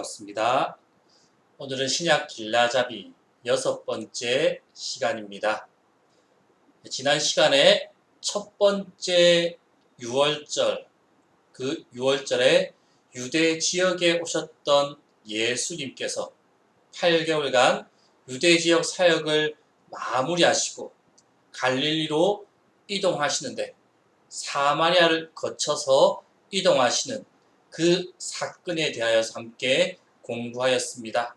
반갑습니다. 오늘은 신약 길라잡이 6번째 시간입니다. 지난 시간에 첫 번째 6월절, 그 6월절에 유대 지역에 오셨던 예수님께서 8개월간 유대 지역 사역을 마무리하시고 갈릴리로 이동하시는데 사마리아를 거쳐서 이동하시는 그 사건에 대하여서 함께 공부하였습니다.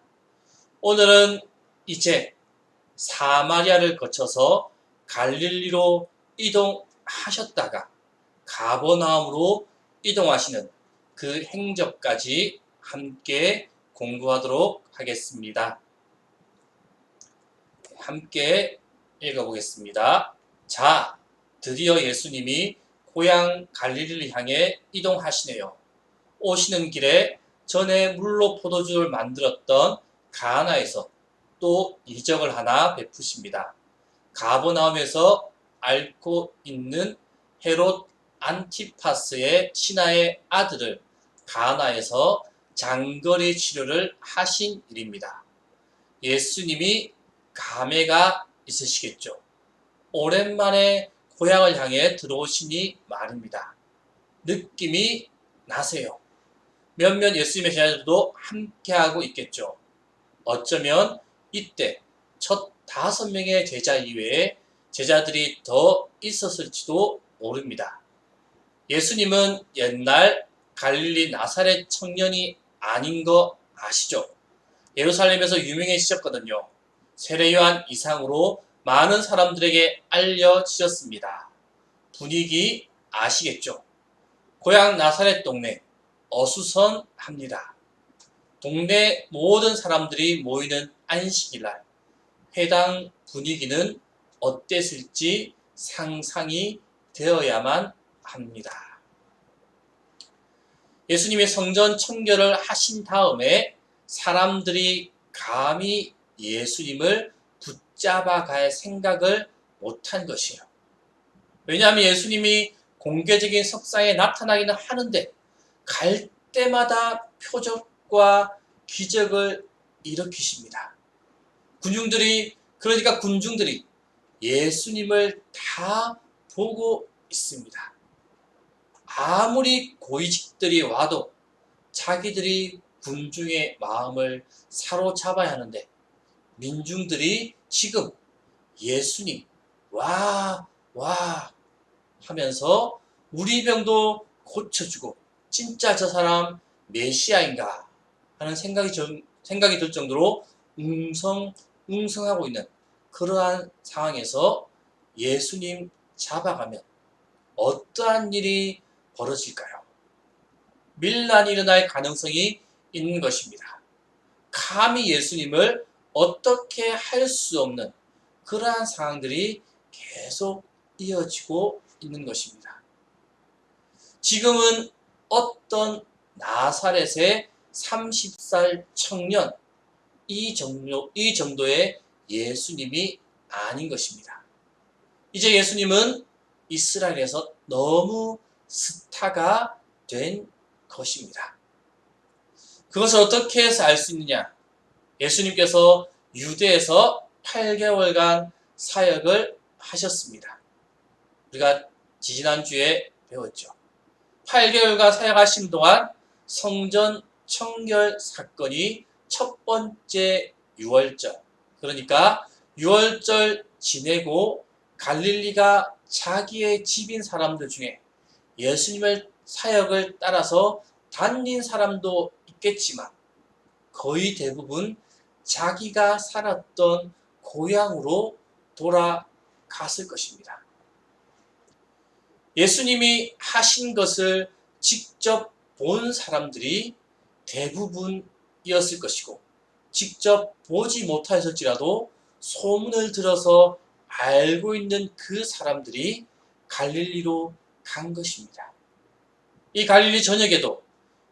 오늘은 이제 사마리아를 거쳐서 갈릴리로 이동하셨다가 가버나움으로 이동하시는 그 행적까지 함께 공부하도록 하겠습니다. 함께 읽어보겠습니다. 자, 드디어 예수님이 고향 갈릴리를 향해 이동하시네요. 오시는 길에 전에 물로 포도주를 만들었던 가나에서 또 이적을 하나 베푸십니다. 가버나움에서 앓고 있는 헤롯 안티파스의 신하의 아들을 가나에서 장거리 치료를 하신 일입니다. 예수님이 감회가 있으시겠죠. 오랜만에 고향을 향해 들어오시니 말입니다. 느낌이 나세요. 몇몇 예수님의 제자들도 함께하고 있겠죠. 어쩌면 이때 첫 5명의 제자 이외에 제자들이 더 있었을지도 모릅니다. 예수님은 옛날 갈릴리 나사렛 청년이 아닌 거 아시죠? 예루살렘에서 유명해지셨거든요. 세례요한 이상으로 많은 사람들에게 알려지셨습니다. 분위기 아시겠죠? 고향 나사렛 동네 어수선합니다. 동네 모든 사람들이 모이는 안식일날 회당 분위기는 어땠을지 상상이 되어야만 합니다. 예수님이 성전 청결을 하신 다음에 사람들이 감히 예수님을 붙잡아 갈 생각을 못한 것이에요. 왜냐하면 예수님이 공개적인 석상에 나타나기는 하는데 갈 때마다 표적과 기적을 일으키십니다. 군중들이 예수님을 다 보고 있습니다. 아무리 고위직들이 와도 자기들이 군중의 마음을 사로잡아야 하는데 민중들이 지금 예수님 와 하면서 우리 병도 고쳐주고 진짜 저 사람 메시아인가 하는 생각이 들 정도로 웅성하고 있는 그러한 상황에서 예수님 잡아가면 어떠한 일이 벌어질까요? 밀란이 일어날 가능성이 있는 것입니다. 감히 예수님을 어떻게 할 수 없는 그러한 상황들이 계속 이어지고 있는 것입니다. 지금은 어떤 나사렛의 30살 청년 이 정도의 예수님이 아닌 것입니다. 이제 예수님은 이스라엘에서 너무 스타가 된 것입니다. 그것을 어떻게 해서 알 수 있느냐? 예수님께서 유대에서 8개월간 사역을 하셨습니다. 우리가 지지난주에 배웠죠. 8개월간 사역하신 동안 성전 청결 사건이 첫 번째 6월절, 그러니까 6월절 지내고 갈릴리가 자기의 집인 사람들 중에 예수님의 사역을 따라서 다닌 사람도 있겠지만 거의 대부분 자기가 살았던 고향으로 돌아갔을 것입니다. 예수님이 하신 것을 직접 본 사람들이 대부분이었을 것이고 직접 보지 못하였을지라도 소문을 들어서 알고 있는 그 사람들이 갈릴리로 간 것입니다. 이 갈릴리 전역에도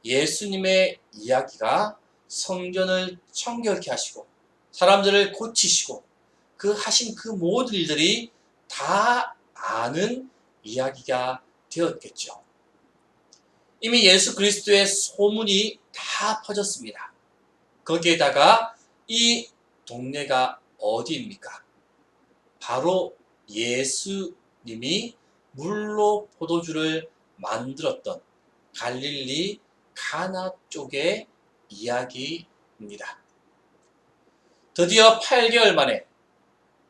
예수님의 이야기가 성전을 청결케 하시고 사람들을 고치시고 그 하신 그 모든 일들이 다 아는 이야기가 되었겠죠. 이미 예수 그리스도의 소문이 다 퍼졌습니다. 거기에다가 이 동네가 어디입니까? 바로 예수님이 물로 포도주를 만들었던 갈릴리 가나 쪽의 이야기입니다. 드디어 8개월 만에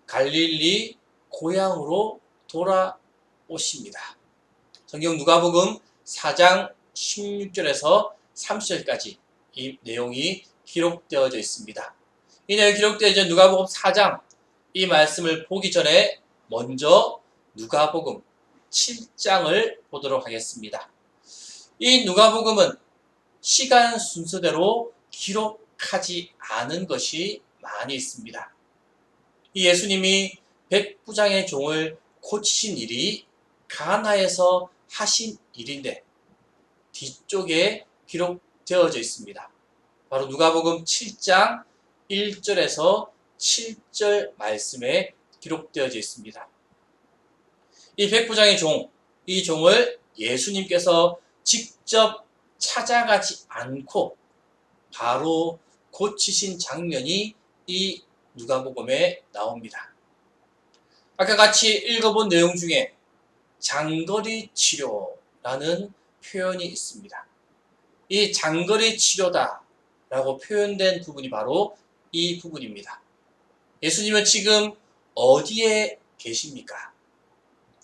갈릴리 고향으로 돌아오십니다. 성경 누가복음 4장 16절에서 30절까지 이 내용이 기록되어져 있습니다. 이 내용이 기록되어져 있는 누가복음 4장, 이 말씀을 보기 전에 먼저 누가복음 7장을 보도록 하겠습니다. 이 누가복음은 시간 순서대로 기록하지 않은 것이 많이 있습니다. 이 예수님이 백부장의 종을 고치신 일이 가나에서 하신 일인데 뒤쪽에 기록되어져 있습니다. 바로 누가복음 7장 1절에서 7절 말씀에 기록되어져 있습니다. 이 백부장의 종, 이 종을 예수님께서 직접 찾아가지 않고 바로 고치신 장면이 이 누가복음에 나옵니다. 아까 같이 읽어본 내용 중에 장거리 치료라는 표현이 있습니다. 이 장거리 치료다 라고 표현된 부분이 바로 이 부분입니다. 예수님은 지금 어디에 계십니까?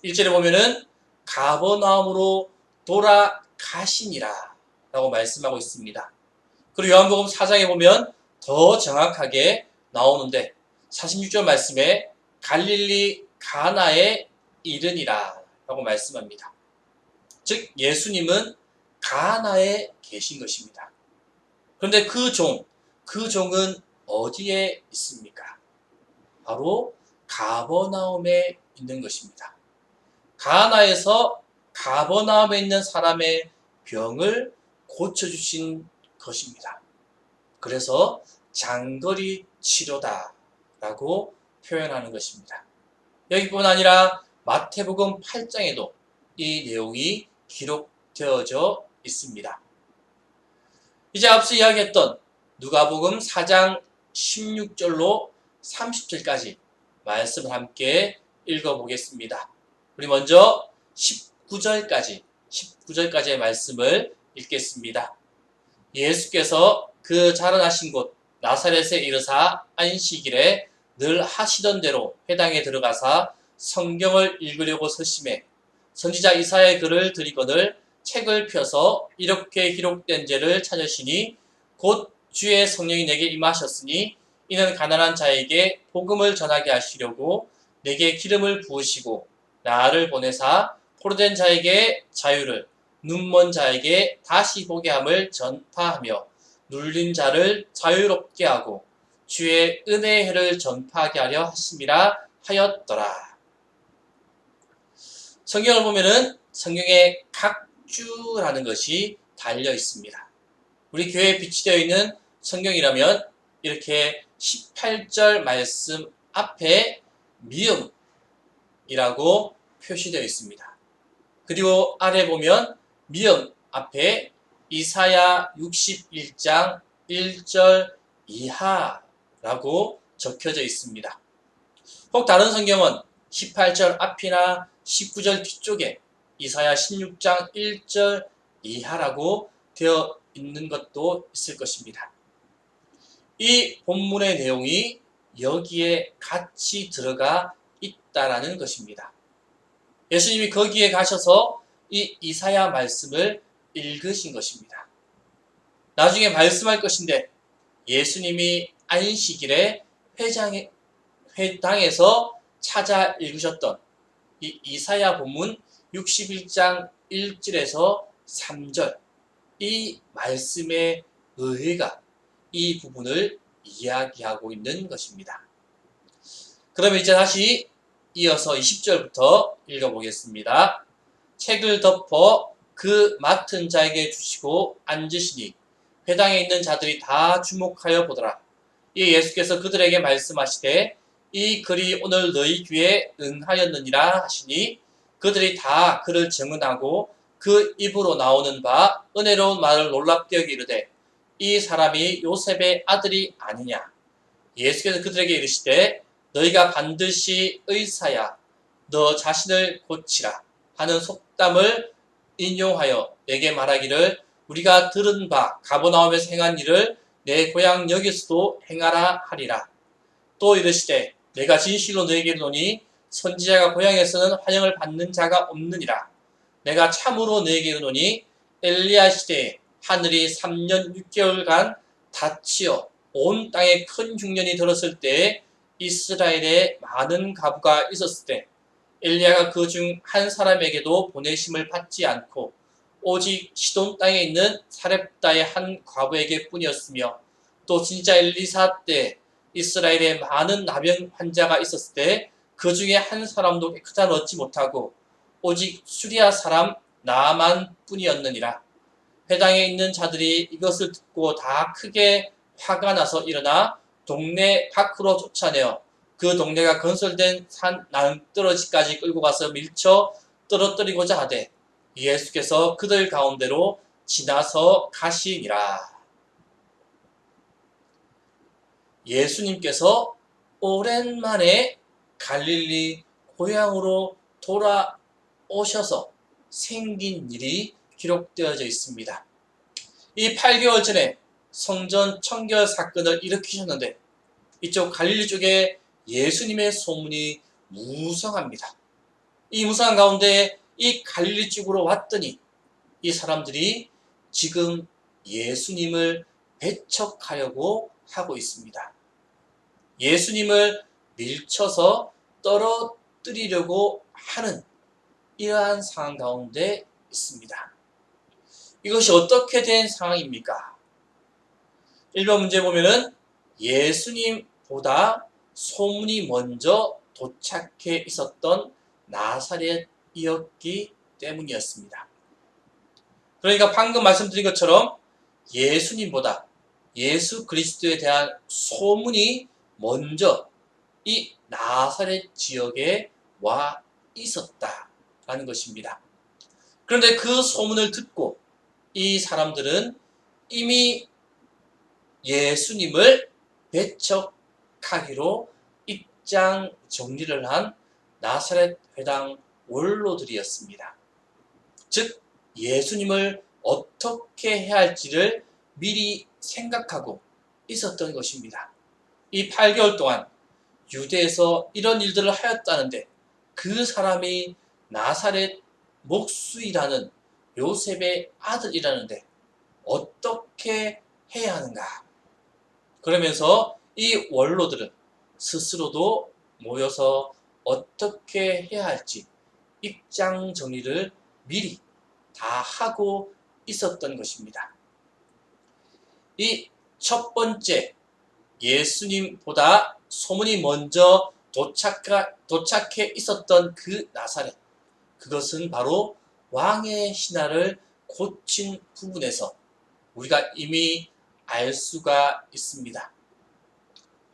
1절에 보면은 가버나움으로 돌아가시니라 라고 말씀하고 있습니다. 그리고 요한복음 4장에 보면 더 정확하게 나오는데 46절 말씀에 갈릴리 가나에 이르니라 라고 말씀합니다. 즉 예수님은 가나에 계신 것입니다. 그런데 그 종은 어디에 있습니까? 바로 가버나움에 있는 것입니다. 가나에서 가버나움에 있는 사람의 병을 고쳐주신 것입니다. 그래서 장거리 치료다라고 표현하는 것입니다. 여기뿐 아니라 마태복음 8장에도 이 내용이 기록되어져 있습니다. 이제 앞서 이야기했던 누가복음 4장 16절로 30절까지 말씀을 함께 읽어보겠습니다. 우리 먼저 19절까지의 말씀을 읽겠습니다. 예수께서 그 자라나신 곳 나사렛에 이르사 안식일에 늘 하시던 대로 회당에 들어가사 성경을 읽으려고 서심해 선지자 이사야의 글을 들이거늘 책을 펴서 이렇게 기록된 죄를 찾으시니 곧 주의 성령이 내게 임하셨으니 이는 가난한 자에게 복음을 전하게 하시려고 내게 기름을 부으시고 나를 보내사 포로된 자에게 자유를 눈먼 자에게 다시 보게 함을 전파하며 눌린 자를 자유롭게 하고 주의 은혜의 해를 전파하게 하려 하심이라 하였더라. 성경을 보면은 성경에 각주라는 것이 달려 있습니다. 우리 교회에 비치되어 있는 성경이라면 이렇게 18절 말씀 앞에 미음이라고 표시되어 있습니다. 그리고 아래 보면 미음 앞에 이사야 61장 1절 이하라고 적혀져 있습니다. 혹 다른 성경은 18절 앞이나 19절 뒤쪽에 이사야 16장 1절 이하라고 되어 있는 것도 있을 것입니다. 이 본문의 내용이 여기에 같이 들어가 있다라는 것입니다. 예수님이 거기에 가셔서 이 이사야 말씀을 읽으신 것입니다. 나중에 말씀할 것인데 예수님이 안식일에 회당에서 찾아 읽으셨던 이 이사야 본문 61장 1절에서 3절 이 말씀의 의의가 이 부분을 이야기하고 있는 것입니다. 그럼 이제 다시 이어서 20절부터 읽어보겠습니다. 책을 덮어 그 맡은 자에게 주시고 앉으시니 회당에 있는 자들이 다 주목하여 보더라. 이에 예수께서 그들에게 말씀하시되 이 글이 오늘 너희 귀에 응하였느니라 하시니 그들이 다 그를 증언하고 그 입으로 나오는 바 은혜로운 말을 놀랍게 여기르되 이 사람이 요셉의 아들이 아니냐. 예수께서 그들에게 이르시되 너희가 반드시 의사야 너 자신을 고치라 하는 속담을 인용하여 내게 말하기를 우리가 들은 바 가버나움에서 행한 일을 내 고향 여기서도 행하라 하리라. 또 이르시되 내가 진실로 너희에게 이르노니 선지자가 고향에서는 환영을 받는 자가 없느니라. 내가 참으로 너희에게 이르노니 엘리야 시대에 하늘이 3년 6개월간 닫히어 온 땅에 큰 흉년이 들었을 때에 이스라엘에 많은 가부가 있었을 때 엘리야가 그 중 한 사람에게도 보내심을 받지 않고 오직 시돈 땅에 있는 사렙다의 한 과부에게 뿐이었으며 또 진짜 엘리사 때 이스라엘에 많은 나병 환자가 있었을 때 그 중에 한 사람도 깨끗한 얻지 못하고 오직 수리아 사람 나만 뿐이었느니라. 회당에 있는 자들이 이것을 듣고 다 크게 화가 나서 일어나 동네 밖으로 쫓아내어 그 동네가 건설된 산 낭떠러지까지 끌고 가서 밀쳐 떨어뜨리고자 하되 예수께서 그들 가운데로 지나서 가시니라. 예수님께서 오랜만에 갈릴리 고향으로 돌아오셔서 생긴 일이 기록되어져 있습니다. 이 8개월 전에 성전 청결 사건을 일으키셨는데 이쪽 갈릴리 쪽에 예수님의 소문이 무성합니다. 이 무성한 가운데 이 갈릴리 쪽으로 왔더니 이 사람들이 지금 예수님을 배척하려고 하고 있습니다. 예수님을 밀쳐서 떨어뜨리려고 하는 이러한 상황 가운데 있습니다. 이것이 어떻게 된 상황입니까? 1번 문제 보면은 예수님보다 소문이 먼저 도착해 있었던 나사렛이었기 때문이었습니다. 그러니까 방금 말씀드린 것처럼 예수님보다 예수 그리스도에 대한 소문이 먼저 이 나사렛 지역에 와 있었다라는 것입니다. 그런데 그 소문을 듣고 이 사람들은 이미 예수님을 배척하기로 입장 정리를 한 나사렛 회당 원로들이었습니다. 즉 예수님을 어떻게 해야 할지를 미리 생각하고 있었던 것입니다. 이 8개월 동안 유대에서 이런 일들을 하였다는데 그 사람이 나사렛 목수이라는 요셉의 아들이라는데 어떻게 해야 하는가? 그러면서 이 원로들은 스스로도 모여서 어떻게 해야 할지 입장 정리를 미리 다 하고 있었던 것입니다. 이 첫 번째 예수님보다 소문이 먼저 도착해 있었던 그 나사렛, 그것은 바로 왕의 신하를 고친 부분에서 우리가 이미 알 수가 있습니다.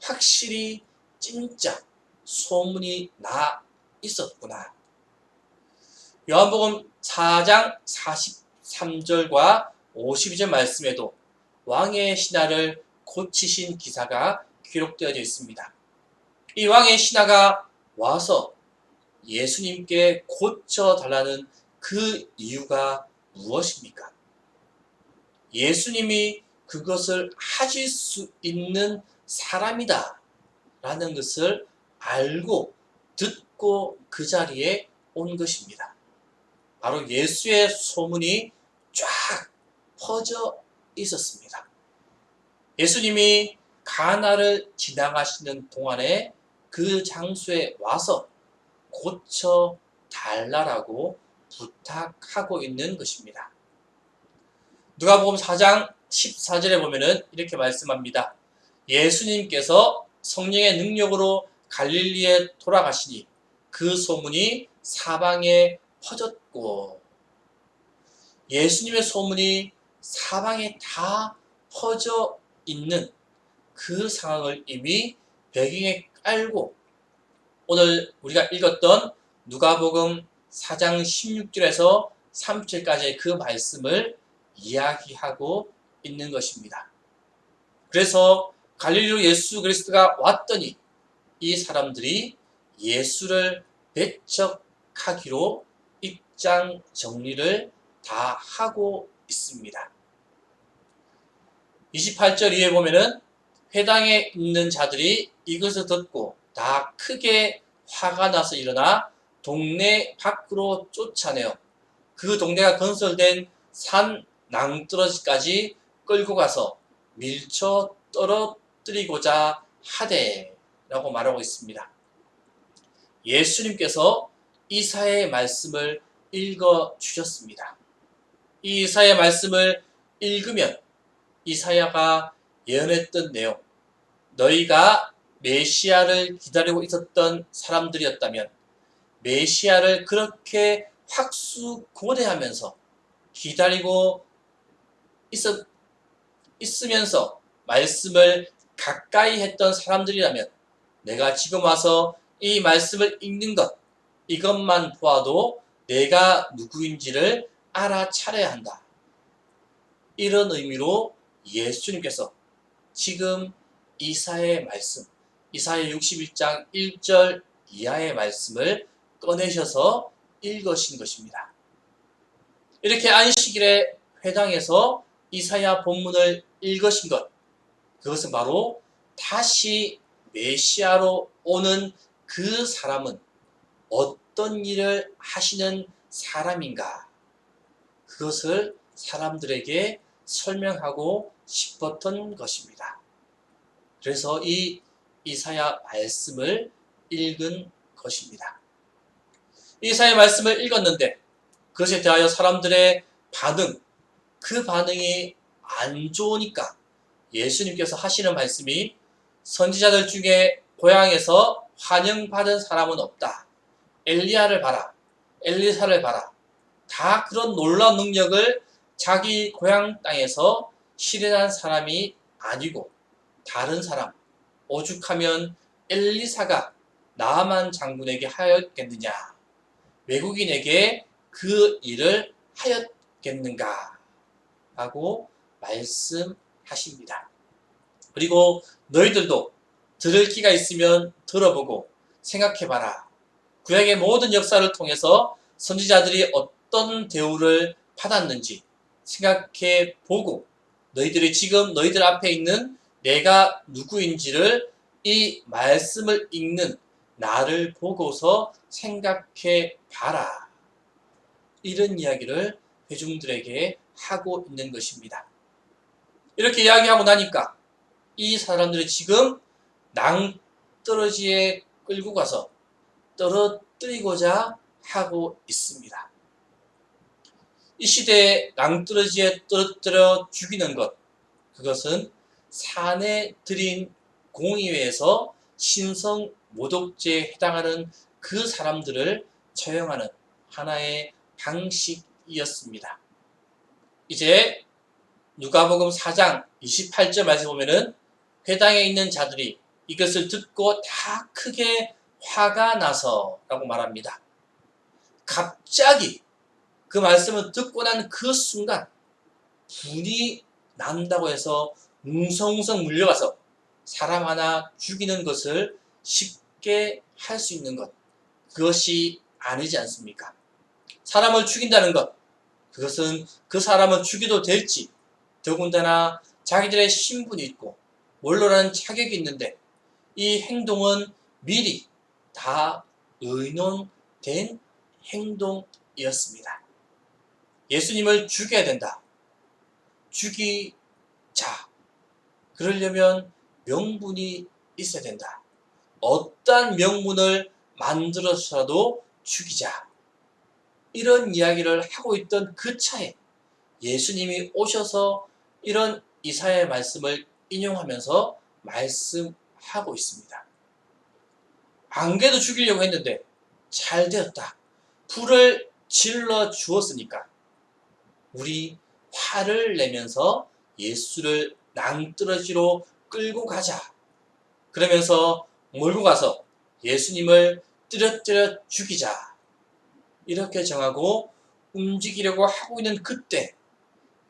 확실히 진짜 소문이 나 있었구나. 요한복음 4장 43절과 52절 말씀에도 왕의 신하를 고치신 기사가 기록되어져 있습니다. 이 왕의 신하가 와서 예수님께 고쳐달라는 그 이유가 무엇입니까? 예수님이 그것을 하실 수 있는 사람이다 라는 것을 알고 듣고 그 자리에 온 것입니다. 바로 예수의 소문이 쫙 퍼져 있었습니다. 예수님이 가나를 지나가시는 동안에 그 장소에 와서 고쳐 달라라고 부탁하고 있는 것입니다. 누가복음 4장 14절에 보면은 이렇게 말씀합니다. 예수님께서 성령의 능력으로 갈릴리에 돌아가시니 그 소문이 사방에 퍼졌고, 예수님의 소문이 사방에 다 퍼져 있는 그 상황을 이미 배경에 깔고 오늘 우리가 읽었던 누가복음 4장 16절에서 30절까지의 그 말씀을 이야기하고 있는 것입니다. 그래서 갈릴리로 예수 그리스도가 왔더니 이 사람들이 예수를 배척하기로 입장 정리를 다 하고 있습니다. 28절 이에 보면은 회당에 있는 자들이 이것을 듣고 다 크게 화가 나서 일어나 동네 밖으로 쫓아내어 그 동네가 건설된 산 낭떠러지까지 끌고 가서 밀쳐 떨어뜨리고자 하되 라고 말하고 있습니다. 예수님께서 이사야의 말씀을 읽어 주셨습니다. 이 이사야의 말씀을 읽으면 이사야가 예언했던 내용, 너희가 메시아를 기다리고 있었던 사람들이었다면 메시아를 그렇게 확수고대하면서 기다리고 있으면서 말씀을 가까이 했던 사람들이라면 내가 지금 와서 이 말씀을 읽는 것, 이것만 보아도 내가 누구인지를 알아차려야 한다. 이런 의미로 예수님께서 지금 이사야의 말씀, 이사야 61장 1절 이하의 말씀을 꺼내셔서 읽으신 것입니다. 이렇게 안식일에 회당에서 이사야 본문을 읽으신 것, 그것은 바로 다시 메시아로 오는 그 사람은 어떤 일을 하시는 사람인가, 그것을 사람들에게 설명하고 싶었던 것입니다. 그래서 이 이사야 말씀을 읽은 것입니다. 이사야 말씀을 읽었는데 그것에 대하여 사람들의 반응, 그 반응이 안 좋으니까 예수님께서 하시는 말씀이 선지자들 중에 고향에서 환영받은 사람은 없다. 엘리야를 봐라. 엘리사를 봐라. 다 그런 놀라운 능력을 자기 고향 땅에서 실현한 사람이 아니고 다른 사람, 오죽하면 엘리사가 나아만 장군에게 하였겠느냐, 외국인에게 그 일을 하였겠는가 라고 말씀하십니다. 그리고 너희들도 들을 귀가 있으면 들어보고 생각해봐라. 구약의 모든 역사를 통해서 선지자들이 어떤 대우를 받았는지 생각해보고 너희들이 지금 너희들 앞에 있는 내가 누구인지를 이 말씀을 읽는 나를 보고서 생각해봐라. 이런 이야기를 회중들에게 하고 있는 것입니다. 이렇게 이야기하고 나니까 이 사람들이 지금 낭떠러지에 끌고 가서 떨어뜨리고자 하고 있습니다. 이 시대에 낭떠러지에 떨어뜨려 죽이는 것, 그것은 산에 들인 공의회에서 신성 모독죄에 해당하는 그 사람들을 처형하는 하나의 방식이었습니다. 이제 누가복음 4장 28절 말씀 보면은 회당에 있는 자들이 이것을 듣고 다 크게 화가 나서 라고 말합니다. 갑자기 그 말씀을 듣고 난 그 순간 분이 난다고 해서 웅성웅성 물려가서 사람 하나 죽이는 것을 쉽게 할 수 있는 것, 그것이 아니지 않습니까? 사람을 죽인다는 것, 그것은 그 사람을 죽여도 될지, 더군다나 자기들의 신분이 있고 원로라는 자격이 있는데 이 행동은 미리 다 의논된 행동이었습니다. 예수님을 죽여야 된다. 죽이자. 그러려면 명분이 있어야 된다. 어떠한 명분을 만들어서라도 죽이자. 이런 이야기를 하고 있던 그 차에 예수님이 오셔서 이런 이사야의 말씀을 인용하면서 말씀하고 있습니다. 안 그래도 죽이려고 했는데 잘 되었다. 불을 질러 주었으니까 우리 화를 내면서 예수를 낭떠러지로 끌고 가자. 그러면서 몰고 가서 예수님을 뜨려뜨려 죽이자. 이렇게 정하고 움직이려고 하고 있는 그때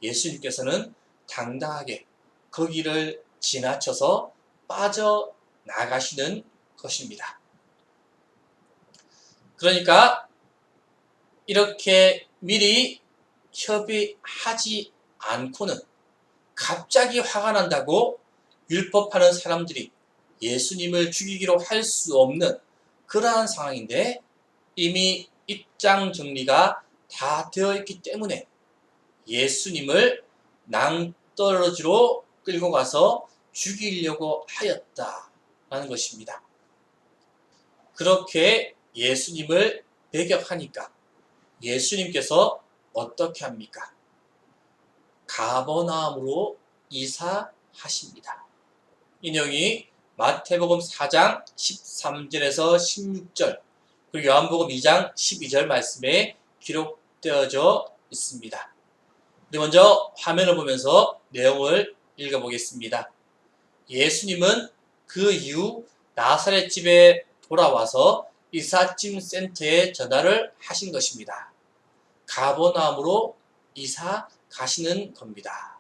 예수님께서는 당당하게 거기를 지나쳐서 빠져나가시는 것입니다. 그러니까 이렇게 미리 협의하지 않고는 갑자기 화가 난다고 율법하는 사람들이 예수님을 죽이기로 할 수 없는 그러한 상황인데 이미 입장 정리가 다 되어 있기 때문에 예수님을 낭떠러지로 끌고 가서 죽이려고 하였다라는 것입니다. 그렇게 예수님을 배격하니까 예수님께서 어떻게 합니까? 가버나움으로 이사하십니다. 인용이 마태복음 4장 13절에서 16절 그리고 요한복음 2장 12절 말씀에 기록되어져 있습니다. 우리 먼저 화면을 보면서 내용을 읽어보겠습니다. 예수님은 그 이후 나사렛 집에 돌아와서 이삿짐 센터에 전화를 하신 것입니다. 가버나움으로 이사 가시는 겁니다.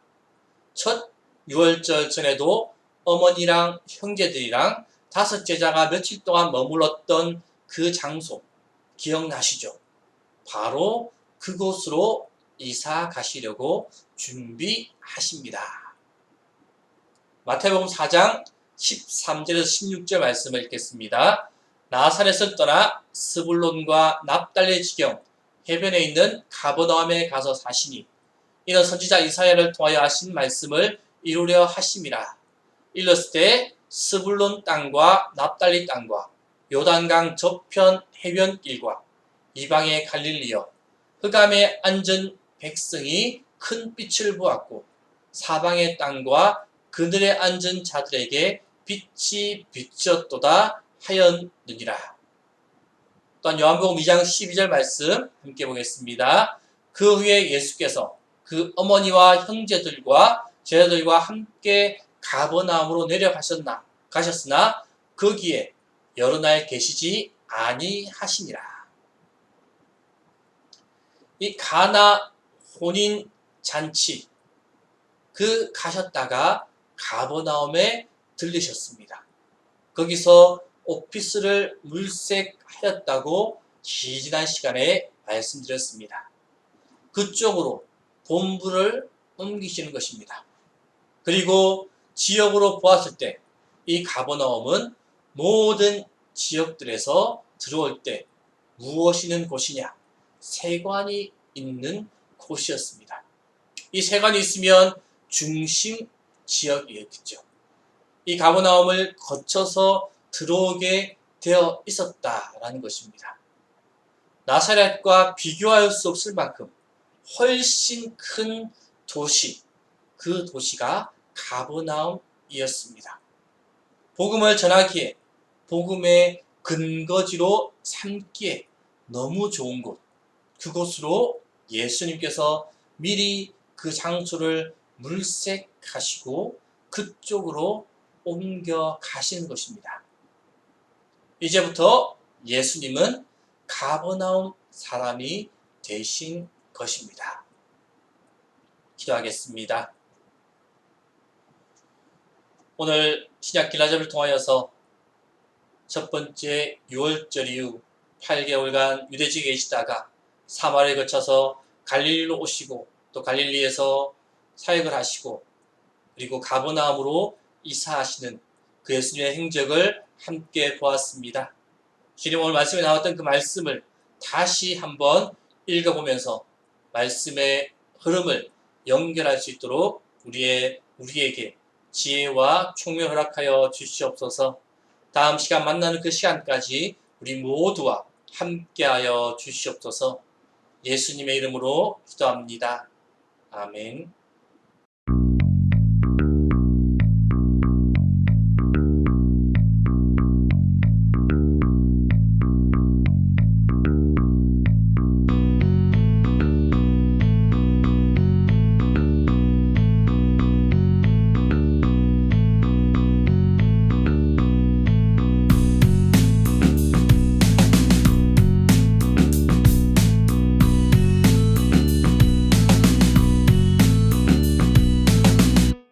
첫 유월절 전에도 어머니랑 형제들이랑 5 제자가 며칠 동안 머물렀던 그 장소 기억나시죠? 바로 그곳으로 이사 가시려고 준비하십니다. 마태복음 4장 13절에서 16절 말씀을 읽겠습니다. 나사렛을 떠나 스불론과 납달리 지경 해변에 있는 가버나움에 가서 사시니 이는 선지자 이사야를 통하여 하신 말씀을 이루려 하심이라. 일렀을 때 스불론 땅과 납달리 땅과 요단강 저편 해변길과 이방의 갈릴리여 흑암에 앉은 백성이 큰 빛을 보았고 사방의 땅과 그들에 앉은 자들에게 빛이 비쳤도다 하였느니라. 또한 요한복음 2장 12절 말씀 함께 보겠습니다. 그 후에 예수께서 그 어머니와 형제들과 제자들과 함께 가버나움으로 가셨으나 거기에 여러 날 계시지 아니하시니라. 이 가나 혼인 잔치 그 가셨다가 가버나움에 들리셨습니다. 거기서 오피스를 물색하였다고 지난 시간에 말씀드렸습니다. 그쪽으로 본부를 옮기시는 것입니다. 그리고 지역으로 보았을 때 이 가버나움은 모든 지역들에서 들어올 때 무엇이 있는 곳이냐? 세관이 있는 곳이었습니다. 이 세관이 있으면 중심 지역이었겠죠. 이 가버나움을 거쳐서 들어오게 되어 있었다라는 것입니다. 나사렛과 비교할 수 없을 만큼 훨씬 큰 도시, 그 도시가 가버나움이었습니다. 복음을 전하기에, 복음의 근거지로 삼기에 너무 좋은 곳, 그곳으로 예수님께서 미리 그 장소를 물색하시고 그쪽으로 옮겨 가시는 것입니다. 이제부터 예수님은 가버나움 사람이 되신 것입니다. 기도하겠습니다. 오늘 신약 길라잡을 통하여서 첫 번째 6월절 이후 8개월간 유대지에 계시다가 사마리아에 거쳐서 갈릴리로 오시고 또 갈릴리에서 사역을 하시고 그리고 가버나움으로 이사하시는 그 예수님의 행적을 함께 보았습니다. 주님 오늘 말씀에 나왔던 그 말씀을 다시 한번 읽어보면서 말씀의 흐름을 연결할 수 있도록 우리에게 지혜와 총명 허락하여 주시옵소서. 다음 시간 만나는 그 시간까지 우리 모두와 함께하여 주시옵소서. 예수님의 이름으로 기도합니다. 아멘.